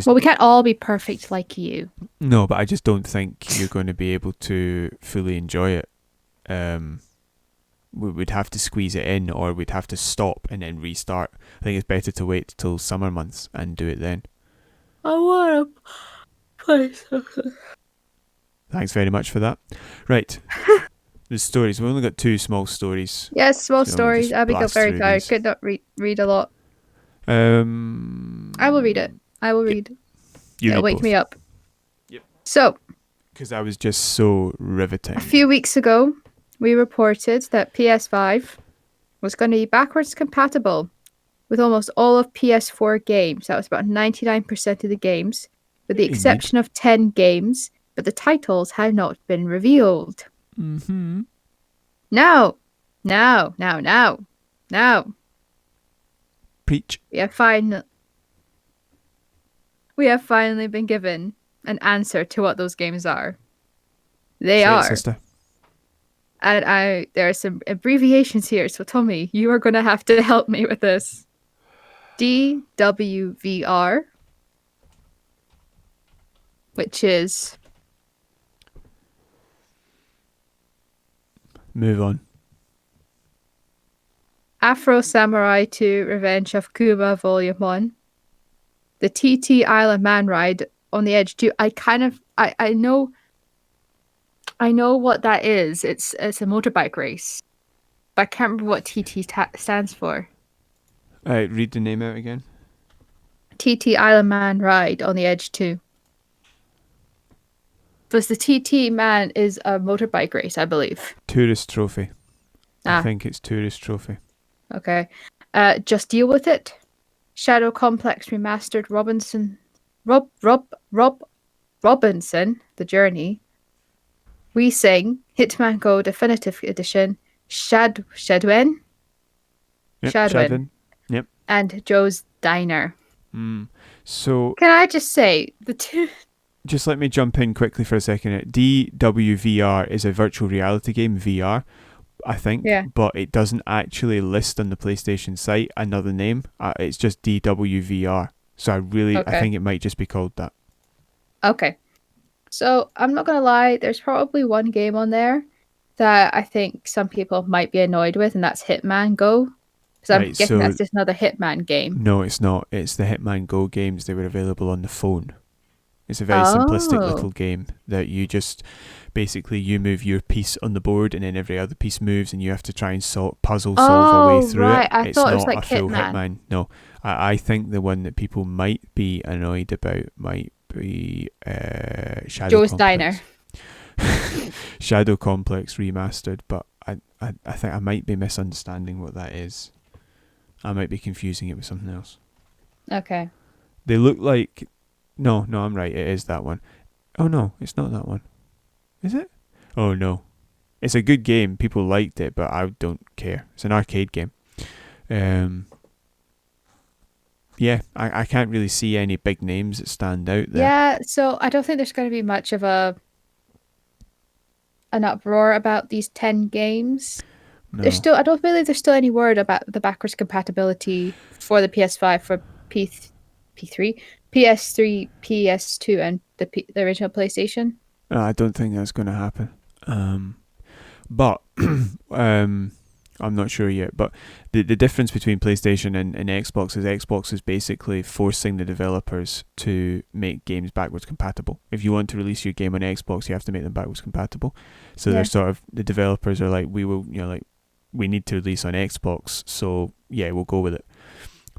Speaker 1: Well,
Speaker 2: we can't all be perfect like you.
Speaker 1: No, but I just don't think you're going to be able to fully enjoy it. We would have to squeeze it in, or we'd have to stop and then restart. I think it's better to wait till summer months and do it then.
Speaker 2: I want to... play something.
Speaker 1: Thanks very much for that. Right. The stories. We've only got 2 small stories.
Speaker 2: Yes, small stories. Abby got very tired. Could not read a lot. I will read it. I will read. It'll wake me up.
Speaker 1: Yep.
Speaker 2: So.
Speaker 1: Because I was just so riveting.
Speaker 2: A few weeks ago, we reported that PS5 was going to be backwards compatible with almost all of PS4 games. That was about 99% of the games, with the exception of 10 games, but the titles had not been revealed.
Speaker 1: Mm-hmm.
Speaker 2: Now.
Speaker 1: Preach.
Speaker 2: We have finally been given an answer to what those games are. They are.
Speaker 1: Sister.
Speaker 2: And there are some abbreviations here, so Tommy, you are going to have to help me with this. DWVR, which is...
Speaker 1: Move on. Afro
Speaker 2: Samurai 2 Revenge of Kuma Volume 1. The TT Island Man Ride on the Edge 2. I know what that is. It's a motorbike race. But I can't remember what TT stands for.
Speaker 1: Read the name out again.
Speaker 2: TT Island Man Ride on the Edge 2. Because the TT Man is a motorbike race, I believe.
Speaker 1: Tourist Trophy. I think it's Tourist Trophy.
Speaker 2: Okay. Just Deal With It. Shadow Complex Remastered Robinson, The Journey. We Sing, Hitman Go Definitive Edition, Shadwen.
Speaker 1: Yep, Shadwen. Yep.
Speaker 2: And Joe's Diner.
Speaker 1: So
Speaker 2: can I just say the two?
Speaker 1: Just let me jump in quickly for a second. DWVR is a virtual reality game, VR, I think, but it doesn't actually list on the PlayStation site another name. It's just DWVR. So I think it might just be called that. Okay.
Speaker 2: So I'm not gonna lie, there's probably one game on there that I think some people might be annoyed with, and that's Hitman Go. Because I'm guessing that's just another Hitman game.
Speaker 1: No, it's not. It's the Hitman Go games. They were available on the phone. It's a very simplistic little game that you just basically you move your piece on the board and then every other piece moves and you have to try and solve a way through it.
Speaker 2: I thought it was like
Speaker 1: a full Hitman. No, I think the one that people might be annoyed about might be Shadow
Speaker 2: Joe's
Speaker 1: Complex.
Speaker 2: Diner.
Speaker 1: Shadow Complex Remastered, but I think I might be misunderstanding what that is. I might be confusing it with something else.
Speaker 2: Okay.
Speaker 1: They look like No, I'm right. It is that one. Oh no, it's not that one. Is it? Oh no. It's a good game. People liked it, but I don't care. It's an arcade game. Yeah, I can't really see any big names that stand out there.
Speaker 2: Yeah, so I don't think there's going to be much of an uproar about these 10 games.
Speaker 1: No.
Speaker 2: I don't believe there's still any word about the backwards compatibility for the PS5 for P3, PS3, PS2, and the original PlayStation.
Speaker 1: I don't think that's going to happen. But I'm not sure yet. But the difference between PlayStation and Xbox is basically forcing the developers to make games backwards compatible. If you want to release your game on Xbox, you have to make them backwards compatible. So they're sort of, the developers are like, we need to release on Xbox, so yeah, we'll go with it.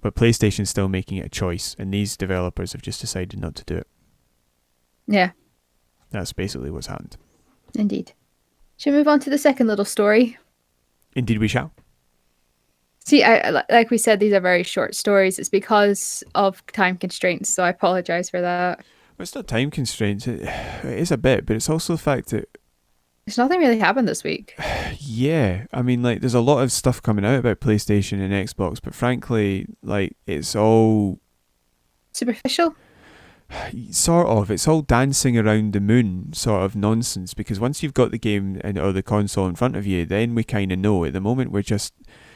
Speaker 1: But PlayStation's still making it a choice, and these developers have just decided not to do it.
Speaker 2: Yeah.
Speaker 1: That's basically what's happened.
Speaker 2: Indeed. Should we move on to the second little story?
Speaker 1: Indeed we shall.
Speaker 2: See, like we said, these are very short stories. It's because of time constraints, so I apologise for that.
Speaker 1: Well, it's not time constraints. It is a bit, but it's also the fact that
Speaker 2: there's nothing really happened this week.
Speaker 1: Yeah, I mean, like, there's a lot of stuff coming out about PlayStation and Xbox, but frankly, like, it's all
Speaker 2: superficial.
Speaker 1: Sort of. It's all dancing around the moon sort of nonsense, because once you've got the game or the console in front of you, then we kind of know. At the moment,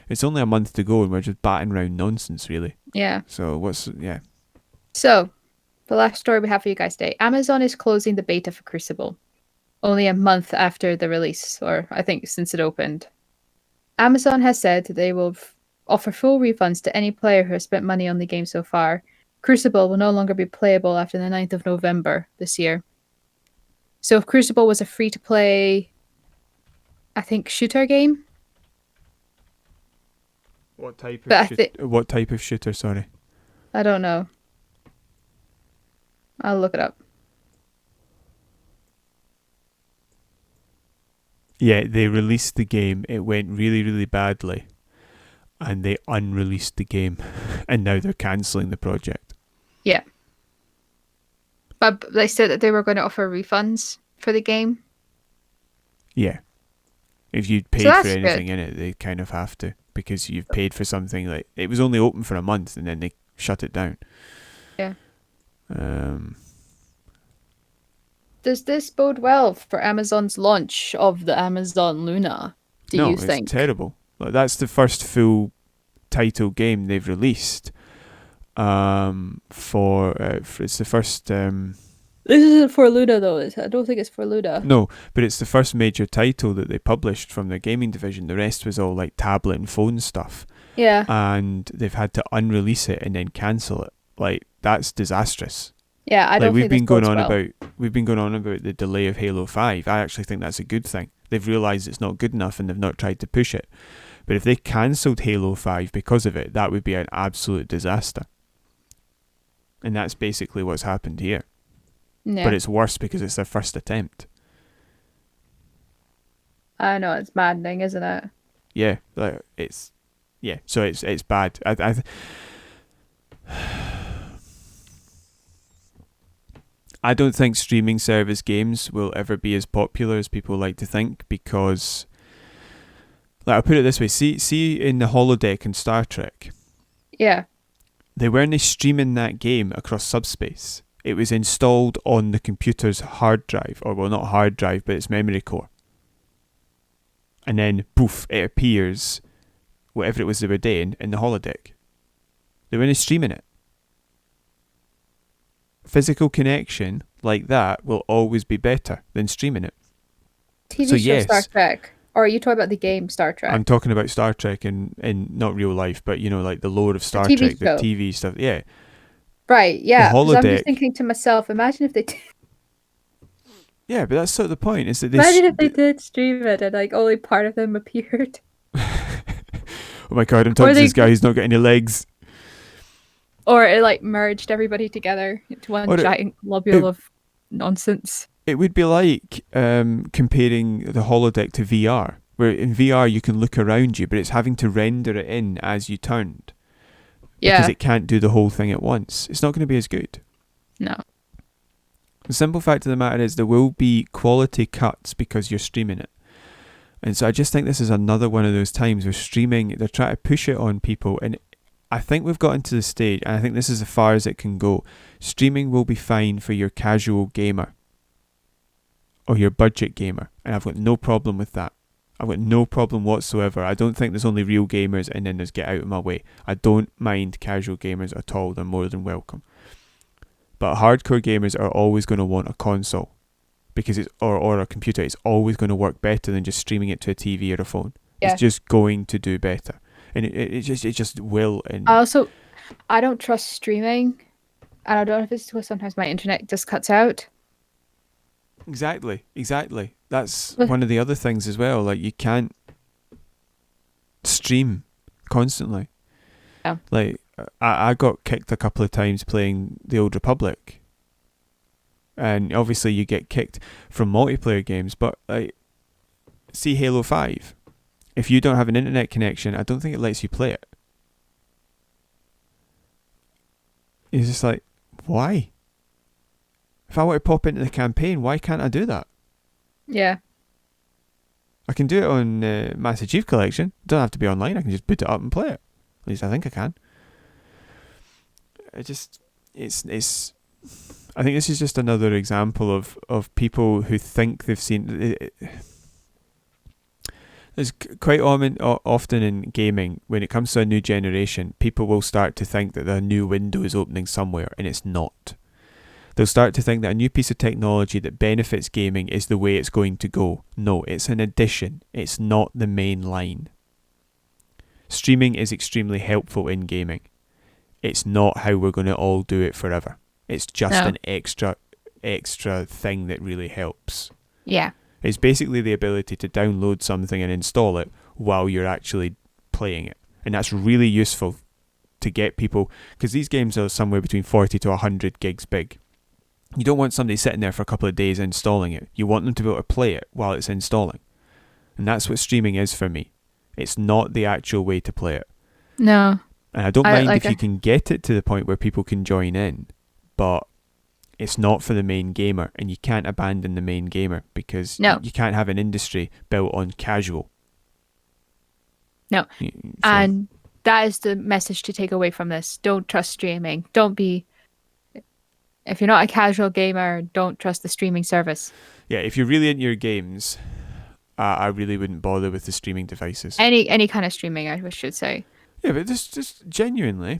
Speaker 1: it's only a month to go and we're just batting around nonsense, really.
Speaker 2: Yeah.
Speaker 1: So,
Speaker 2: So, the last story we have for you guys today. Amazon is closing the beta for Crucible. Only a month after the release, or I think since it opened. Amazon has said they will offer full refunds to any player who has spent money on the game so far. Crucible will no longer be playable after the 9th of November this year. So if Crucible was a free-to-play, I think, shooter game.
Speaker 1: What type of shooter, sorry?
Speaker 2: I don't know. I'll look it up.
Speaker 1: Yeah, they released the game. It went really, really badly. And they unreleased the game. And now they're cancelling the project.
Speaker 2: Yeah. But they said that they were going to offer refunds for the game.
Speaker 1: Yeah. If you paid for anything in it, they kind of have to. Because you've paid for something like... It was only open for a month and then they shut it down.
Speaker 2: Yeah. Does this bode well for Amazon's launch of the Amazon Luna, do you think? No,
Speaker 1: it's terrible. Like, that's the first full title game they've released. It's the first...
Speaker 2: This isn't for Luna, though. I don't think it's for Luna.
Speaker 1: No, but it's the first major title that they published from their gaming division. The rest was all like tablet and phone stuff.
Speaker 2: Yeah.
Speaker 1: And they've had to unrelease it and then cancel it. Like, that's disastrous.
Speaker 2: Yeah, I don't think
Speaker 1: we've been going on about the delay of Halo 5. I actually think that's a good thing. They've realised it's not good enough and they've not tried to push it. But if they cancelled Halo 5 because of it, that would be an absolute disaster. And that's basically what's happened here. Yeah. But it's worse because it's their first attempt.
Speaker 2: I know, it's maddening, isn't it?
Speaker 1: Yeah, so it's bad. I don't think streaming service games will ever be as popular as people like to think, because, like, I'll put it this way, see in the holodeck in Star Trek.
Speaker 2: Yeah.
Speaker 1: They weren't streaming that game across subspace. It was installed on the computer's hard drive, or well, not hard drive, but its memory core. And then, poof, it appears, whatever it was they were doing, in the holodeck. They weren't streaming it. Physical connection like that will always be better than streaming it.
Speaker 2: TV show Star Trek. Or are you talking about the game Star Trek?
Speaker 1: I'm talking about Star Trek in not real life, but, you know, like the lore of Star Trek, the TV stuff. Yeah.
Speaker 2: Right, yeah.
Speaker 1: The holodeck,
Speaker 2: I'm just thinking to myself, imagine if they did.
Speaker 1: Yeah, but that's sort of the point. Is that
Speaker 2: imagine if they did stream it and like only part of them appeared.
Speaker 1: Oh my god, I'm talking to this guy who's not got any legs.
Speaker 2: Or it like merged everybody together into one giant globule of nonsense.
Speaker 1: It would be like comparing the holodeck to VR, where in VR you can look around you, but it's having to render it in as you turned.
Speaker 2: Yeah.
Speaker 1: Because it can't do the whole thing at once. It's not going to be as good.
Speaker 2: No.
Speaker 1: The simple fact of the matter is there will be quality cuts because you're streaming it. And so I just think this is another one of those times where streaming, they're trying to push it on people. And I think we've gotten to the stage, and I think this is as far as it can go. Streaming will be fine for your casual gamer or your budget gamer. And I've got no problem with that. I've got no problem whatsoever. I don't think there's only real gamers and then there's get out of my way. I don't mind casual gamers at all. They're more than welcome. But hardcore gamers are always going to want a console. Because it's or a computer, it's always going to work better than just streaming it to a TV or a phone. Yeah. It's just going to do better, and it just will. And
Speaker 2: I don't trust streaming, and I don't know if it's because sometimes my internet just cuts out.
Speaker 1: Exactly. That's one of the other things as well. Like, you can't stream constantly.
Speaker 2: Yeah.
Speaker 1: Like, I got kicked a couple of times playing the Old Republic. And obviously you get kicked from multiplayer games, but like, see Halo 5. If you don't have an internet connection, I don't think it lets you play it. It's just like, why? If I want to pop into the campaign, why can't I do that?
Speaker 2: Yeah.
Speaker 1: I can do it on Master Chief Collection. It doesn't have to be online. I can just boot it up and play it. At least I think I can. It's I think this is just another example of people who think they've seen. There's quite often in gaming, when it comes to a new generation, people will start to think that a new window is opening somewhere, and it's not. They'll start to think that a new piece of technology that benefits gaming is the way it's going to go. No, it's an addition. It's not the main line. Streaming is extremely helpful in gaming. It's not how we're going to all do it forever. It's just an extra thing that really helps.
Speaker 2: Yeah.
Speaker 1: It's basically the ability to download something and install it while you're actually playing it. And that's really useful to get people, because these games are somewhere between 40 to 100 gigs big. You don't want somebody sitting there for a couple of days installing it. You want them to be able to play it while it's installing. And that's what streaming is for me. It's not the actual way to play it.
Speaker 2: No.
Speaker 1: And I don't mind if you can get it to the point where people can join in. But it's not for the main gamer, and you can't abandon the main gamer because you can't have an industry built on casual.
Speaker 2: No. So. And that is the message to take away from this. Don't trust streaming. If you're not a casual gamer, don't trust the streaming service.
Speaker 1: Yeah, if you're really into your games, I really wouldn't bother with the streaming devices.
Speaker 2: Any kind of streaming, I should say.
Speaker 1: Yeah, but just genuinely,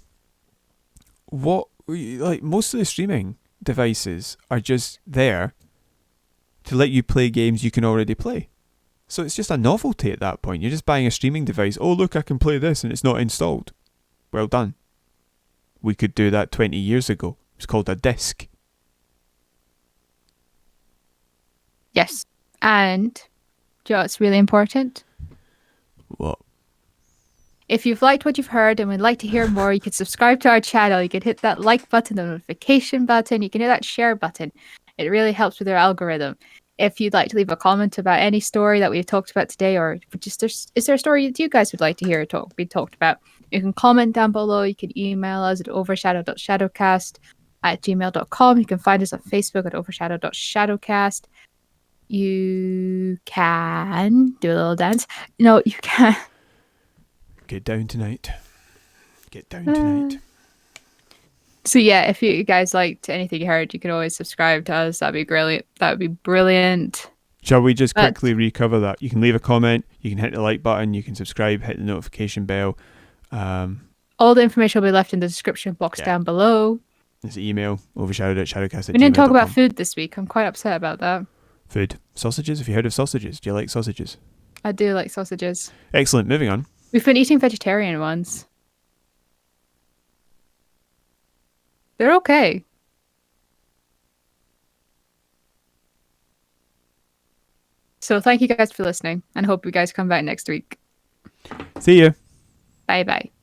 Speaker 1: most of the streaming devices are just there to let you play games you can already play. So it's just a novelty at that point. You're just buying a streaming device. Oh, look, I can play this and it's not installed. Well done. We could do that 20 years ago. It's called a disc.
Speaker 2: Yes. And do you know what's really important?
Speaker 1: What?
Speaker 2: If you've liked what you've heard and would like to hear more, you can subscribe to our channel. You can hit that like button, the notification button. You can hit that share button. It really helps with our algorithm. If you'd like to leave a comment about any story that we've talked about today, or just is there a story that you guys would like to hear be talked about, you can comment down below. You can email us at overshadow.shadowcast@gmail.com. You can find us on Facebook at overshadow.shadowcast. You can do a little dance. No, you can.
Speaker 1: Get down tonight.
Speaker 2: So yeah, if you guys liked anything you heard, you can always subscribe to us. That'd be brilliant.
Speaker 1: Shall we just quickly recover that? You can leave a comment, you can hit the like button, you can subscribe, hit the notification bell. All
Speaker 2: the information will be left in the description box down below.
Speaker 1: There's the email, overshadow.shadowcast@gmail.com.
Speaker 2: We didn't talk about food this week. I'm quite upset about that.
Speaker 1: Food. Sausages? Have you heard of sausages? Do you like sausages?
Speaker 2: I do like sausages.
Speaker 1: Excellent. Moving on.
Speaker 2: We've been eating vegetarian ones. They're okay. So thank you guys for listening, and hope you guys come back next week.
Speaker 1: See you.
Speaker 2: Bye-bye.